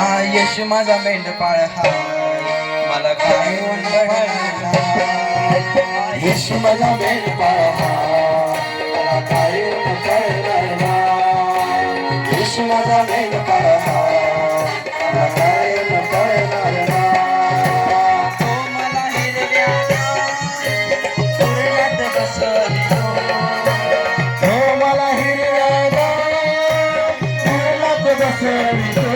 यश माझा मेंढपाळ हाय मला काय कळणार. यश माझा मेंढपाळ हाय मला काय कळणार नाही. यश माझा मेंढपाळ हाय मला काय कळणार नाही. तो मला हिरव्या कुरणात बसवितो. तो मला हिरव्या कुरणात बसवितो.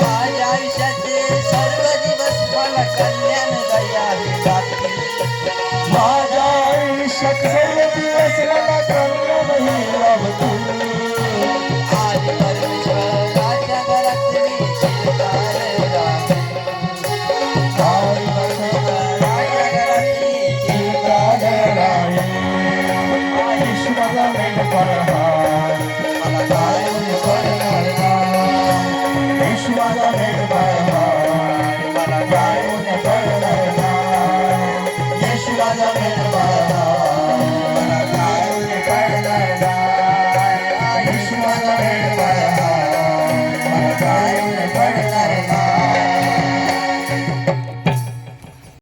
माझ्या आयुष्याचे सर्व दिवस मला कल्याण दयावी लागतील. माझ्या आयुष्यात सर्व दिवस मला कल्याण लाभतील. आज परमेश्वराच्या घरात मी चिरकाल राहील. आज परमेश्वराच्या घरात मी चिरकाल राहील. आयुष्य माझा मेंढपाळ हाय